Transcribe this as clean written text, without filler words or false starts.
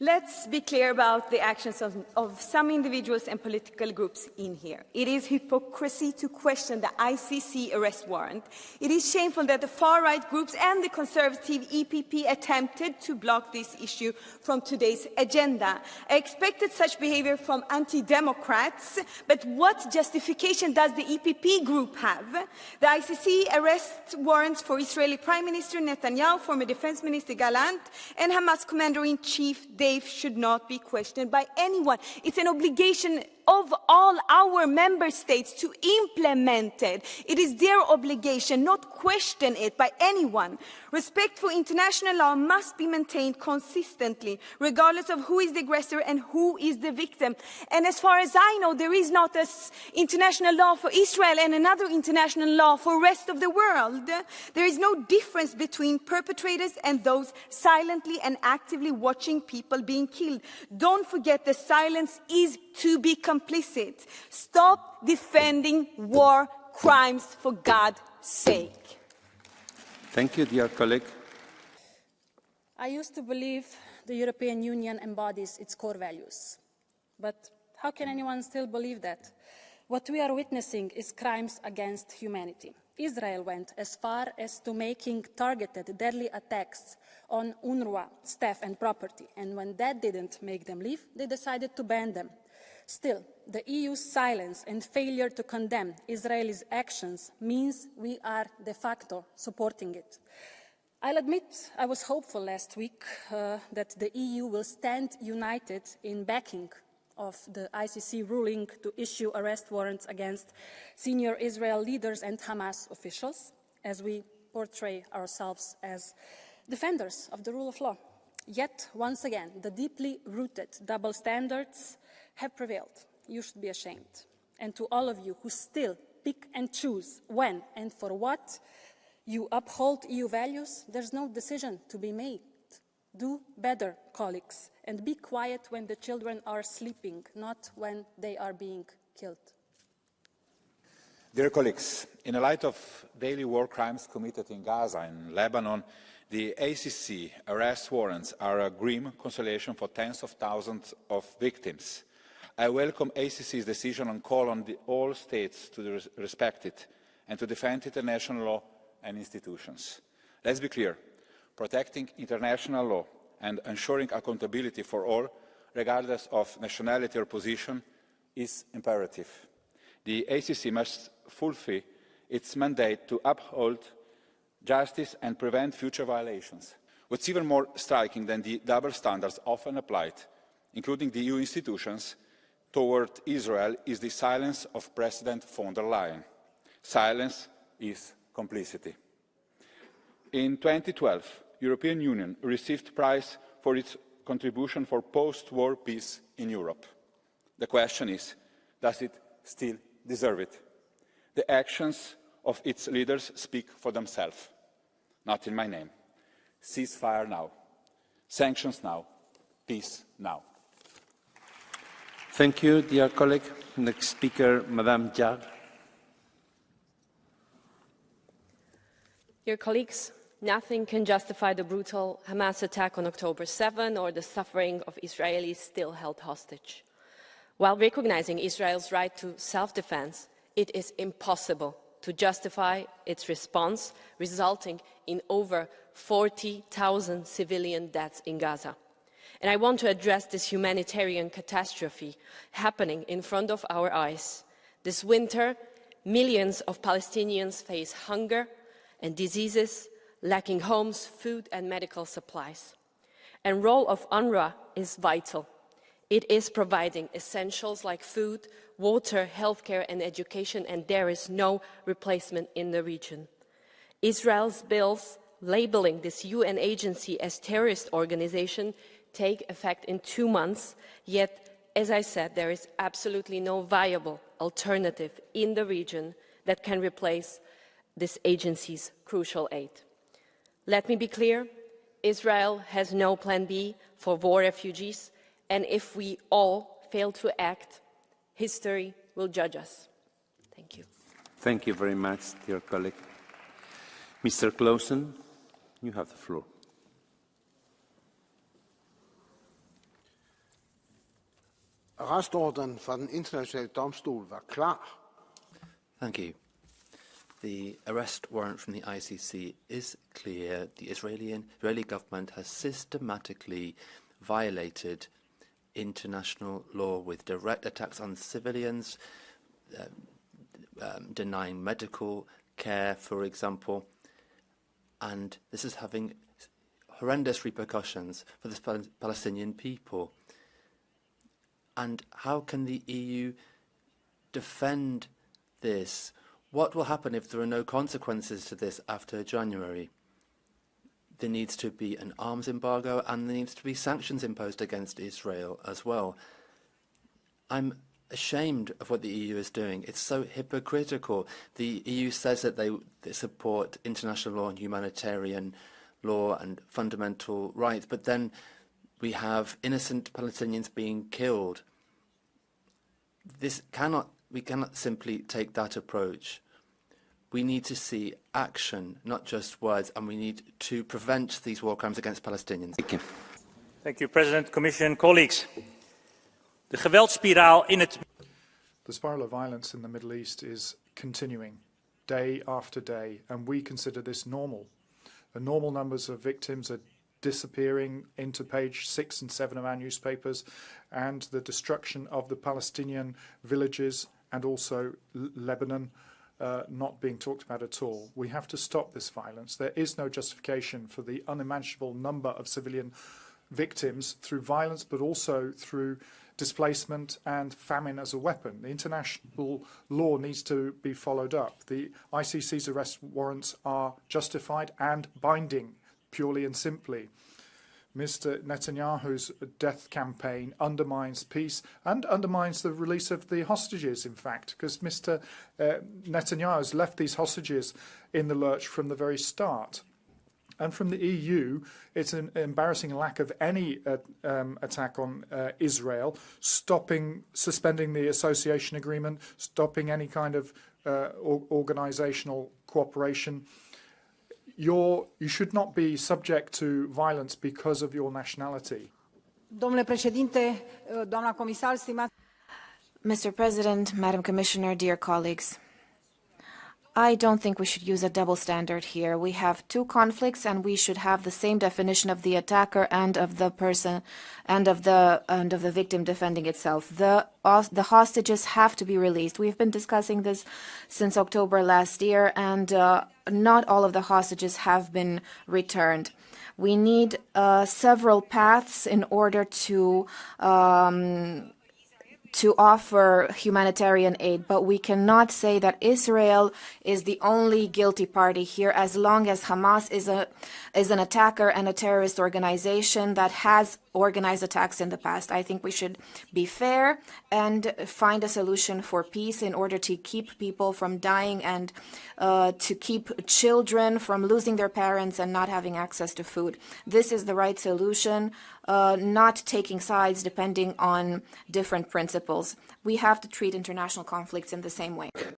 Let's be clear about the actions of some individuals and political groups in here. It is hypocrisy to question the ICC arrest warrant. It is shameful that the far-right groups and the conservative EPP attempted to block this issue from today's agenda. I expected such behavior from anti-democrats, but what justification does the EPP group have? The ICC arrest warrants for Israeli Prime Minister Netanyahu, former Defense Minister Gallant, and Hamas Commander-in-Chief should not be questioned by anyone. It's an obligation of all our member states to implement it. It is their obligation, not question it by anyone. Respect for international law must be maintained consistently, regardless of who is the aggressor and who is the victim. And as far as I know, there is not an international law for Israel and another international law for the rest of the world. There is no difference between perpetrators and those silently and actively watching people being killed. Don't forget that silence is to be complicit. Stop defending war crimes for God's sake. Thank you, dear colleague. I used to believe the European Union embodies its core values. But how can anyone still believe that? What we are witnessing is crimes against humanity. Israel went as far as to making targeted deadly attacks on UNRWA staff and property. And when that didn't make them leave, they decided to ban them. Still, the EU's silence and failure to condemn Israel's actions means we are de facto supporting it. I'll admit I was hopeful last week that the EU will stand united in backing of the ICC ruling to issue arrest warrants against senior Israel leaders and Hamas officials, as we portray ourselves as defenders of the rule of law. Yet, once again, the deeply rooted double standards have prevailed. You should be ashamed. And to all of you who still pick and choose when and for what you uphold EU values, there's no decision to be made. Do better, colleagues, and be quiet when the children are sleeping, not when they are being killed. Dear colleagues, in the light of daily war crimes committed in Gaza and Lebanon, the ACC arrest warrants are a grim consolation for tens of thousands of victims. I welcome ACC's decision and call on all states to respect it and to defend international law and institutions. Let's be clear. Protecting international law and ensuring accountability for all, regardless of nationality or position, is imperative. The ACC must fulfill its mandate to uphold justice and prevent future violations. What's even more striking than the double standards often applied, including the EU institutions, toward Israel is the silence of President von der Leyen. Silence is complicity. In 2012, the European Union received prize for its contribution for post-war peace in Europe. The question is, does it still deserve it? The actions of its leaders speak for themselves. Not in my name. Ceasefire now. Sanctions now. Peace now. Thank you, dear colleague. Next speaker, Madame Diar. Dear colleagues, nothing can justify the brutal Hamas attack on October 7 or the suffering of Israelis still held hostage. While recognizing Israel's right to self-defense, it is impossible to justify its response, resulting in over 40,000 civilian deaths in Gaza. And I want to address this humanitarian catastrophe happening in front of our eyes. This winter, millions of Palestinians face hunger and diseases, lacking homes, food and medical supplies. And the role of UNRWA is vital. It is providing essentials like food, water, healthcare and education, and there is no replacement in the region. Israel's bills labeling this UN agency as terrorist organization take effect in 2 months, yet, as I said, there is absolutely no viable alternative in the region that can replace this agency's crucial aid. Let me be clear, Israel has no plan B for war refugees, and if we all fail to act, history will judge us. Thank you. Thank you very much, dear colleague. Mr. Clausen, you have the floor. Arrestordren fra den internationale domstol var klar. Thank you. The arrest warrant from the ICC is clear. The Israeli government has systematically violated international law with direct attacks on civilians, denying medical care, for example, and this is having horrendous repercussions for the Palestinian people. And how can the EU defend this? What will happen if there are no consequences to this after January? There needs to be an arms embargo and there needs to be sanctions imposed against Israel as well. I'm ashamed of what the EU is doing. It's so hypocritical. The EU says that they support international law and humanitarian law and fundamental rights, but then we have innocent Palestinians being killed. We cannot simply take that approach. We need to see action, not just words, and we need to prevent these war crimes against Palestinians. Thank you, President, Commission, colleagues. The geweldsspiraal in het... The spiral of violence in the Middle East is continuing day after day, and we consider this normal. The normal numbers of victims are disappearing into page 6 and 7 of our newspapers, and the destruction of the Palestinian villages and also Lebanon not being talked about at all. We have to stop this violence. There is no justification for the unimaginable number of civilian victims through violence, but also through displacement and famine as a weapon. The international law needs to be followed up. The ICC's arrest warrants are justified and binding, purely and simply. Mr. Netanyahu's death campaign undermines peace and undermines the release of the hostages, in fact, because Mr. Netanyahu has left these hostages in the lurch from the very start. And from the EU, it's an embarrassing lack of any attack on Israel, suspending the association agreement, stopping any kind of organizational cooperation. You should not be subject to violence because of your nationality. Domnule președinte, doamna comisar, stimați... Mr. President, Madam Commissioner, dear colleagues, I don't think we should use a double standard here. We have two conflicts, and we should have the same definition of the attacker and of the person and of the victim defending itself. The hostages have to be released. We've been discussing this since October last year, and not all of the hostages have been returned. We need several paths in order to offer humanitarian aid, but we cannot say that Israel is the only guilty party here, as long as Hamas is an attacker and a terrorist organization that has organized attacks in the past. I think we should be fair and find a solution for peace in order to keep people from dying and to keep children from losing their parents and not having access to food. This is the right solution, not taking sides depending on different principles. We have to treat international conflicts in the same way.